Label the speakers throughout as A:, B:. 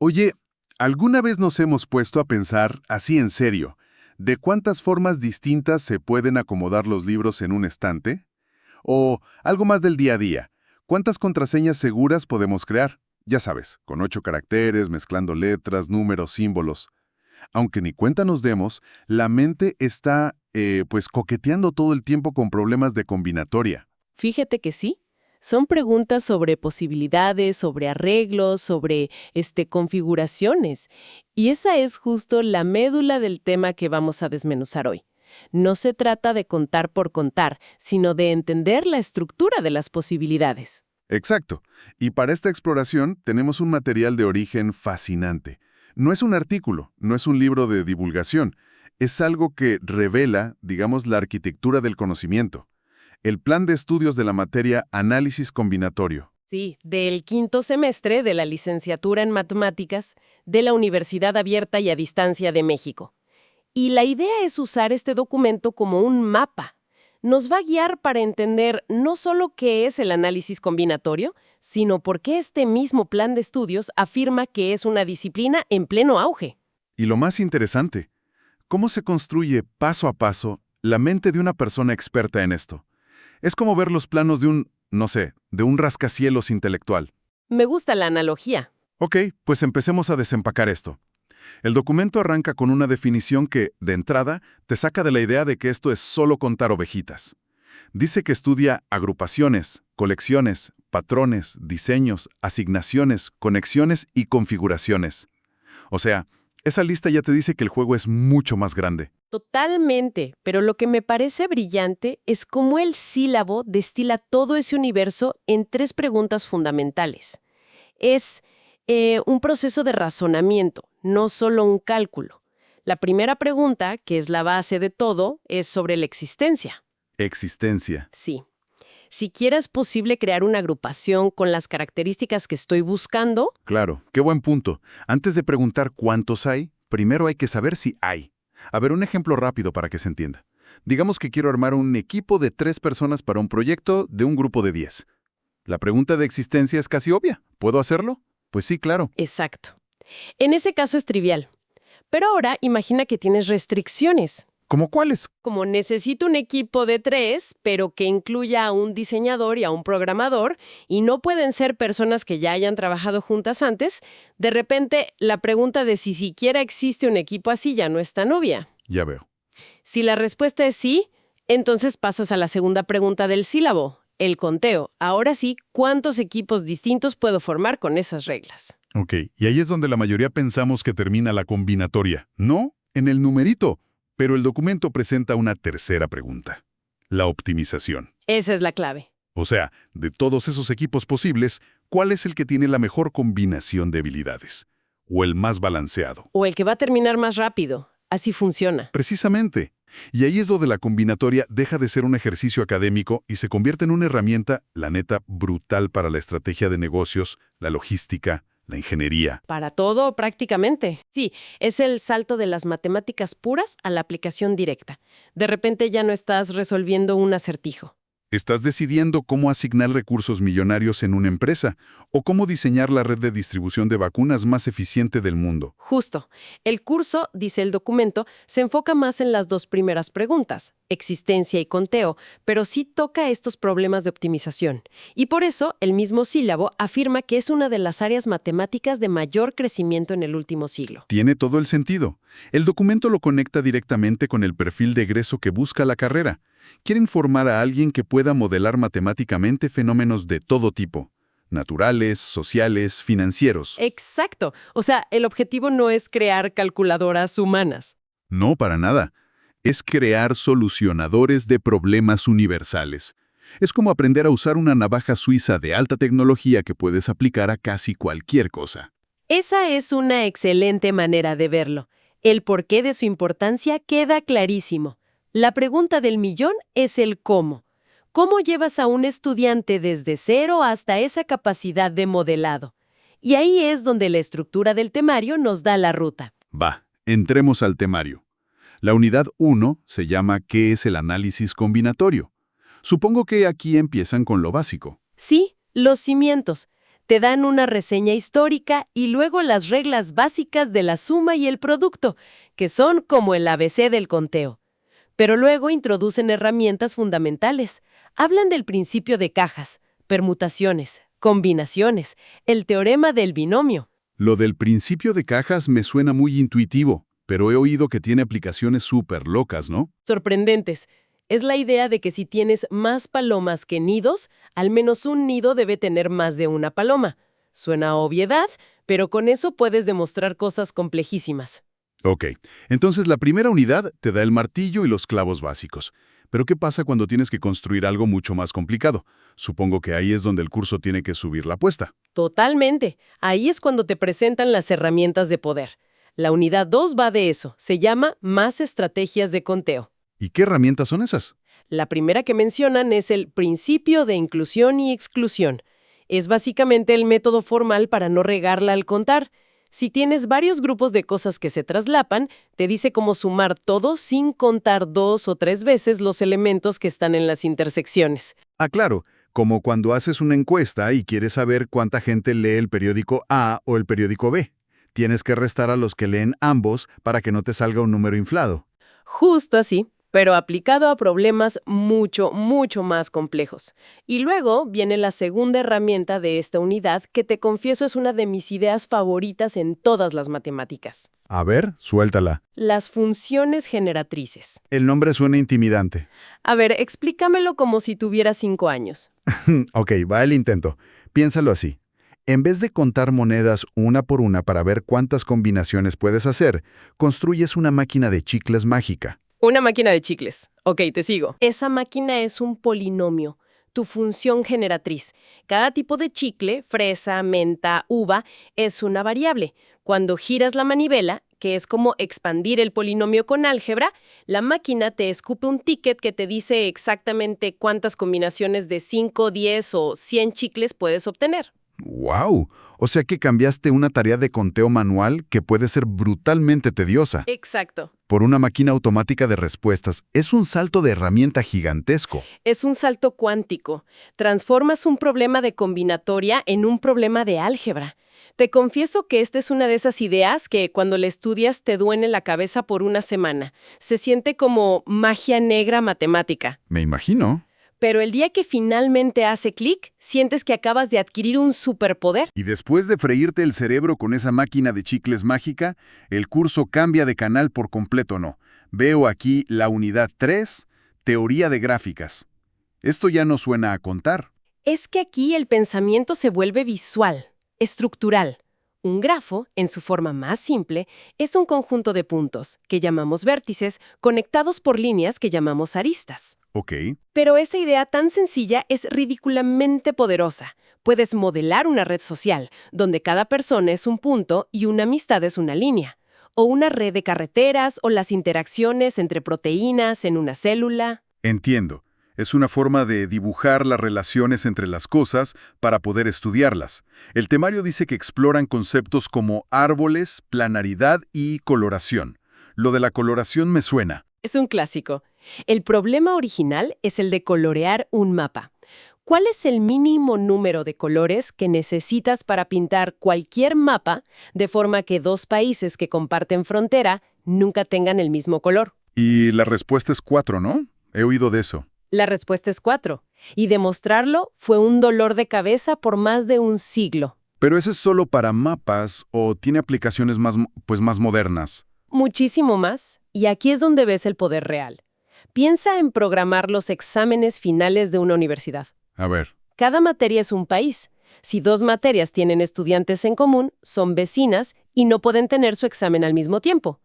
A: Oye, ¿alguna vez nos hemos puesto a pensar, así en serio, de cuántas formas distintas se pueden acomodar los libros en un estante? O, algo más del día a día, ¿cuántas contraseñas seguras podemos crear? Ya sabes, con 8 caracteres, mezclando letras, números, símbolos. Aunque ni cuenta nos demos, la mente está, pues, coqueteando todo el tiempo con problemas de combinatoria.
B: Fíjate que sí. Son preguntas sobre posibilidades, sobre arreglos, sobre configuraciones. Y esa es justo la médula del tema que vamos a desmenuzar hoy. No se trata de contar por contar, sino de entender la estructura de las posibilidades.
A: Exacto. Y para esta exploración tenemos un material de origen fascinante. No es un artículo, no es un libro de divulgación. Es algo que revela, digamos, la arquitectura del conocimiento. El plan de estudios de la materia Análisis Combinatorio.
B: Sí, del quinto semestre de la licenciatura en Matemáticas de la Universidad Abierta y a Distancia de México. Y la idea es usar este documento como un mapa. Nos va a guiar para entender no solo qué es el análisis combinatorio, sino por qué este mismo plan de estudios afirma que es una disciplina en pleno auge.
A: Y lo más interesante, ¿cómo se construye paso a paso la mente de una persona experta en esto? Es como ver los planos de un, no sé, de un rascacielos intelectual.
B: Me gusta la analogía.
A: Ok, pues empecemos a desempacar esto. El documento arranca con una definición que, de entrada, te saca de la idea de que esto es solo contar ovejitas. Dice que estudia agrupaciones, colecciones, patrones, diseños, asignaciones, conexiones y configuraciones. O sea, esa lista ya te dice que el juego es mucho más grande.
B: Totalmente, pero lo que me parece brillante es cómo el sílabo destila todo ese universo en 3 preguntas fundamentales. Es un proceso de razonamiento, no solo un cálculo. La primera pregunta, que es la base de todo, es sobre la existencia.
A: Existencia.
B: Sí. Siquiera es posible crear una agrupación con las características que estoy buscando.
A: Claro, qué buen punto. Antes de preguntar cuántos hay, primero hay que saber si hay. A ver, un ejemplo rápido para que se entienda. Digamos que quiero armar un equipo de 3 personas para un proyecto de un grupo de 10. La pregunta de existencia es casi obvia. ¿Puedo hacerlo? Pues sí, claro.
B: Exacto. En ese caso es trivial. Pero ahora imagina que tienes restricciones.
A: ¿Cómo cuáles?
B: Como necesito un equipo de 3, pero que incluya a un diseñador y a un programador, y no pueden ser personas que ya hayan trabajado juntas antes, de repente la pregunta de si siquiera existe un equipo así ya no es tan obvia.
A: Ya veo.
B: Si la respuesta es sí, entonces pasas a la segunda pregunta del sílabo, el conteo. Ahora sí, ¿cuántos equipos distintos puedo formar con esas reglas?
A: Ok, y ahí es donde la mayoría pensamos que termina la combinatoria. No, en el numerito. Pero el documento presenta una tercera pregunta. La optimización.
B: Esa es la clave.
A: O sea, de todos esos equipos posibles, ¿cuál es el que tiene la mejor combinación de habilidades? ¿O el más balanceado?
B: O el que va a terminar más rápido. Así funciona.
A: Precisamente. Y ahí es donde la combinatoria deja de ser un ejercicio académico y se convierte en una herramienta, la neta, brutal para la estrategia de negocios, la logística, la ingeniería.
B: Para todo, prácticamente. Sí, es el salto de las matemáticas puras a la aplicación directa. De repente ya no estás resolviendo un acertijo.
A: Estás decidiendo cómo asignar recursos millonarios en una empresa o cómo diseñar la red de distribución de vacunas más eficiente del mundo.
B: Justo. El curso, dice el documento, se enfoca más en las 2 primeras preguntas, existencia y conteo, pero sí toca estos problemas de optimización. Y por eso, el mismo sílabo afirma que es una de las áreas matemáticas de mayor crecimiento en el último siglo.
A: Tiene todo el sentido. El documento lo conecta directamente con el perfil de egreso que busca la carrera. Quieren formar a alguien que pueda modelar matemáticamente fenómenos de todo tipo. Naturales, sociales, financieros.
B: Exacto. O sea, el objetivo no es crear calculadoras humanas.
A: No, para nada. Es crear solucionadores de problemas universales. Es como aprender a usar una navaja suiza de alta tecnología que puedes aplicar a casi cualquier cosa.
B: Esa es una excelente manera de verlo. El porqué de su importancia queda clarísimo. La pregunta del millón es el cómo. ¿Cómo llevas a un estudiante desde cero hasta esa capacidad de modelado? Y ahí es donde la estructura del temario nos da la ruta.
A: Va, entremos al temario. La unidad 1 se llama ¿Qué es el análisis combinatorio? Supongo que aquí empiezan con lo básico.
B: Sí, los cimientos. Te dan una reseña histórica y luego las reglas básicas de la suma y el producto, que son como el ABC del conteo. Pero luego introducen herramientas fundamentales. Hablan del principio de cajas, permutaciones, combinaciones, el teorema del binomio.
A: Lo del principio de cajas me suena muy intuitivo, pero he oído que tiene aplicaciones súper locas, ¿no?
B: Sorprendentes. Es la idea de que si tienes más palomas que nidos, al menos un nido debe tener más de una paloma. Suena a obviedad, pero con eso puedes demostrar cosas complejísimas.
A: Ok, entonces la primera unidad te da el martillo y los clavos básicos. Pero ¿qué pasa cuando tienes que construir algo mucho más complicado? Supongo que ahí es donde el curso tiene que subir la apuesta.
B: Totalmente. Ahí es cuando te presentan las herramientas de poder. La unidad 2 va de eso. Se llama Más estrategias de conteo.
A: ¿Y qué herramientas son esas?
B: La primera que mencionan es el principio de inclusión y exclusión. Es básicamente el método formal para no regarla al contar. Si tienes varios grupos de cosas que se traslapan, te dice cómo sumar todo sin contar 2 o 3 veces los elementos que están en las intersecciones.
A: Ah, claro, como cuando haces una encuesta y quieres saber cuánta gente lee el periódico A o el periódico B. Tienes que restar a los que leen ambos para que no te salga un número inflado.
B: Justo así, pero aplicado a problemas mucho, mucho más complejos. Y luego viene la segunda herramienta de esta unidad que te confieso es una de mis ideas favoritas en todas las matemáticas.
A: A ver, suéltala.
B: Las funciones generatrices.
A: El nombre suena intimidante.
B: A ver, explícamelo como si tuviera 5 años.
A: Ok, va el intento. Piénsalo así. En vez de contar monedas una por una para ver cuántas combinaciones puedes hacer, construyes una máquina de chicles mágica.
B: Una máquina de chicles. Ok, te sigo. Esa máquina es un polinomio, tu función generatriz. Cada tipo de chicle, fresa, menta, uva, es una variable. Cuando giras la manivela, que es como expandir el polinomio con álgebra, la máquina te escupe un ticket que te dice exactamente cuántas combinaciones de 5, 10 o 100 chicles puedes obtener.
A: ¡Wow! O sea que cambiaste una tarea de conteo manual que puede ser brutalmente tediosa
B: Exacto.
A: por una máquina automática de respuestas. Es un salto de herramienta gigantesco.
B: Es un salto cuántico. Transformas un problema de combinatoria en un problema de álgebra. Te confieso que esta es una de esas ideas que cuando la estudias te duele la cabeza por una semana. Se siente como magia negra matemática.
A: Me imagino.
B: Pero el día que finalmente hace clic, sientes que acabas de adquirir un superpoder.
A: Y después de freírte el cerebro con esa máquina de chicles mágica, el curso cambia de canal por completo, ¿no? Veo aquí la unidad 3, teoría de gráficas. Esto ya no suena a contar.
B: Es que aquí el pensamiento se vuelve visual, estructural. Un grafo, en su forma más simple, es un conjunto de puntos, que llamamos vértices, conectados por líneas que llamamos aristas.
A: Ok.
B: Pero esa idea tan sencilla es ridículamente poderosa. Puedes modelar una red social, donde cada persona es un punto y una amistad es una línea. O una red de carreteras o las interacciones entre proteínas en una célula.
A: Entiendo. Es una forma de dibujar las relaciones entre las cosas para poder estudiarlas. El temario dice que exploran conceptos como árboles, planaridad y coloración. Lo de la coloración me suena.
B: Es un clásico. El problema original es el de colorear un mapa. ¿Cuál es el mínimo número de colores que necesitas para pintar cualquier mapa de forma que dos países que comparten frontera nunca tengan el mismo color?
A: Y la respuesta es 4, ¿no? He oído de eso.
B: La respuesta es 4. Y demostrarlo fue un dolor de cabeza por más de un siglo.
A: ¿Pero ese es solo para mapas o tiene aplicaciones más modernas?
B: Muchísimo más. Y aquí es donde ves el poder real. Piensa en programar los exámenes finales de una universidad.
A: A ver.
B: Cada materia es un país. Si 2 materias tienen estudiantes en común, son vecinas y no pueden tener su examen al mismo tiempo.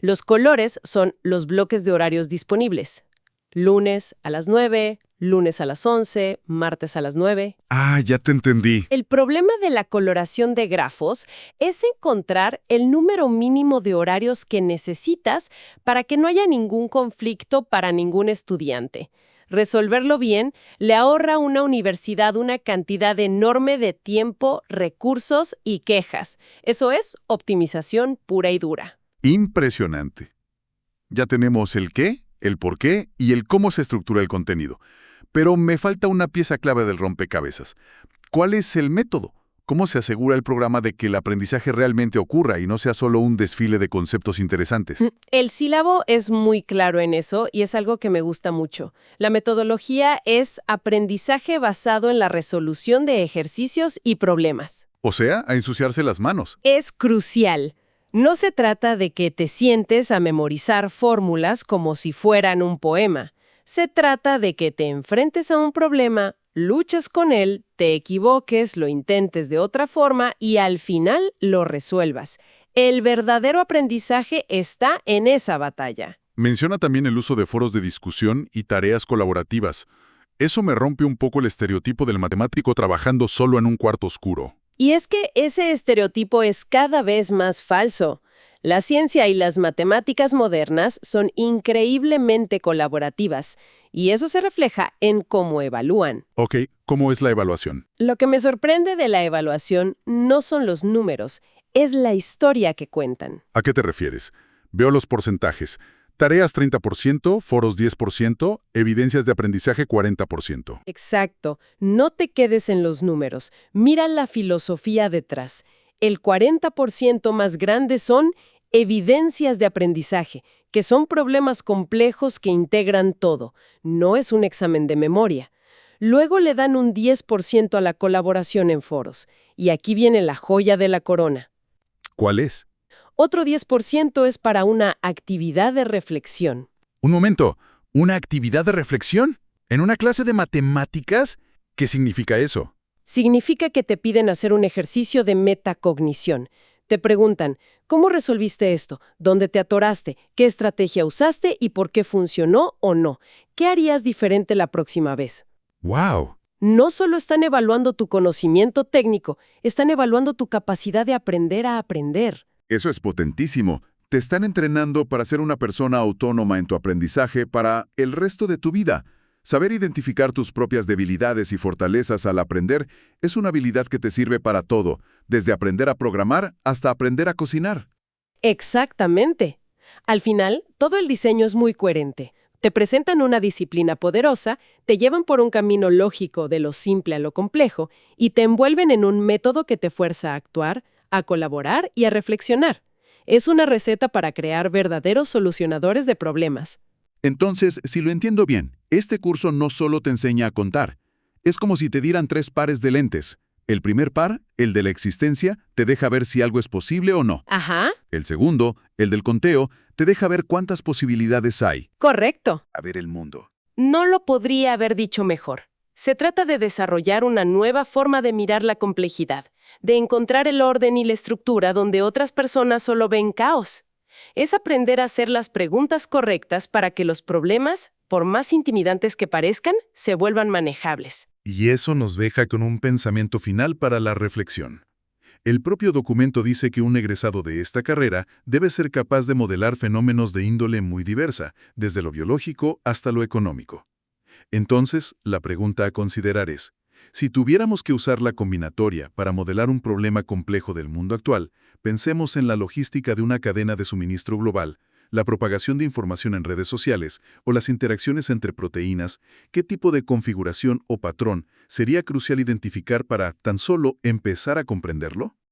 B: Los colores son los bloques de horarios disponibles. Lunes a las 9, lunes a las 11, martes a las 9.
A: Ah, ya te entendí.
B: El problema de la coloración de grafos es encontrar el número mínimo de horarios que necesitas para que no haya ningún conflicto para ningún estudiante. Resolverlo bien le ahorra a una universidad una cantidad enorme de tiempo, recursos y quejas. Eso es optimización pura y dura.
A: Impresionante. Ya tenemos el qué, el por qué y el cómo se estructura el contenido. Pero me falta una pieza clave del rompecabezas. ¿Cuál es el método? ¿Cómo se asegura el programa de que el aprendizaje realmente ocurra y no sea solo un desfile de conceptos interesantes?
B: El sílabo es muy claro en eso y es algo que me gusta mucho. La metodología es aprendizaje basado en la resolución de ejercicios y problemas.
A: O sea, a ensuciarse las manos.
B: Es crucial. No se trata de que te sientes a memorizar fórmulas como si fueran un poema. Se trata de que te enfrentes a un problema, luches con él, te equivoques, lo intentes de otra forma y al final lo resuelvas. El verdadero aprendizaje está en esa batalla.
A: Menciona también el uso de foros de discusión y tareas colaborativas. Eso me rompe un poco el estereotipo del matemático trabajando solo en un cuarto oscuro.
B: Y es que ese estereotipo es cada vez más falso. La ciencia y las matemáticas modernas son increíblemente colaborativas, y eso se refleja en cómo evalúan.
A: Ok, ¿cómo es la evaluación?
B: Lo que me sorprende de la evaluación no son los números, es la historia que cuentan.
A: ¿A qué te refieres? Veo los porcentajes. Tareas 30%, foros 10%, evidencias de aprendizaje 40%.
B: Exacto, no te quedes en los números, mira la filosofía detrás. El 40% más grande son evidencias de aprendizaje, que son problemas complejos que integran todo, no es un examen de memoria. Luego le dan un 10% a la colaboración en foros, y aquí viene la joya de la corona.
A: ¿Cuál es?
B: Otro 10% es para una actividad de reflexión.
A: Un momento, ¿una actividad de reflexión? ¿En una clase de matemáticas? ¿Qué significa eso?
B: Significa que te piden hacer un ejercicio de metacognición. Te preguntan, ¿cómo resolviste esto? ¿Dónde te atoraste? ¿Qué estrategia usaste y por qué funcionó o no? ¿Qué harías diferente la próxima vez?
A: ¡Wow!
B: No solo están evaluando tu conocimiento técnico, están evaluando tu capacidad de aprender a aprender.
A: Eso es potentísimo. Te están entrenando para ser una persona autónoma en tu aprendizaje para el resto de tu vida. Saber identificar tus propias debilidades y fortalezas al aprender es una habilidad que te sirve para todo, desde aprender a programar hasta aprender a cocinar.
B: Exactamente. Al final, todo el diseño es muy coherente. Te presentan una disciplina poderosa, te llevan por un camino lógico de lo simple a lo complejo y te envuelven en un método que te fuerza a actuar, a colaborar y a reflexionar. Es una receta para crear verdaderos solucionadores de problemas.
A: Entonces, si lo entiendo bien, este curso no solo te enseña a contar. Es como si te dieran 3 pares de lentes. El primer par, el de la existencia, te deja ver si algo es posible o no.
B: Ajá,
A: El segundo, el del conteo, te deja ver cuántas posibilidades hay.
B: correcto.
A: A ver el mundo.
B: No lo podría haber dicho mejor. Se trata de desarrollar una nueva forma de mirar la complejidad, de encontrar el orden y la estructura donde otras personas solo ven caos. Es aprender a hacer las preguntas correctas para que los problemas, por más intimidantes que parezcan, se vuelvan manejables.
A: Y eso nos deja con un pensamiento final para la reflexión. El propio documento dice que un egresado de esta carrera debe ser capaz de modelar fenómenos de índole muy diversa, desde lo biológico hasta lo económico. Entonces, la pregunta a considerar es, si tuviéramos que usar la combinatoria para modelar un problema complejo del mundo actual, pensemos en la logística de una cadena de suministro global, la propagación de información en redes sociales o las interacciones entre proteínas, ¿qué tipo de configuración o patrón sería crucial identificar para tan solo empezar a comprenderlo?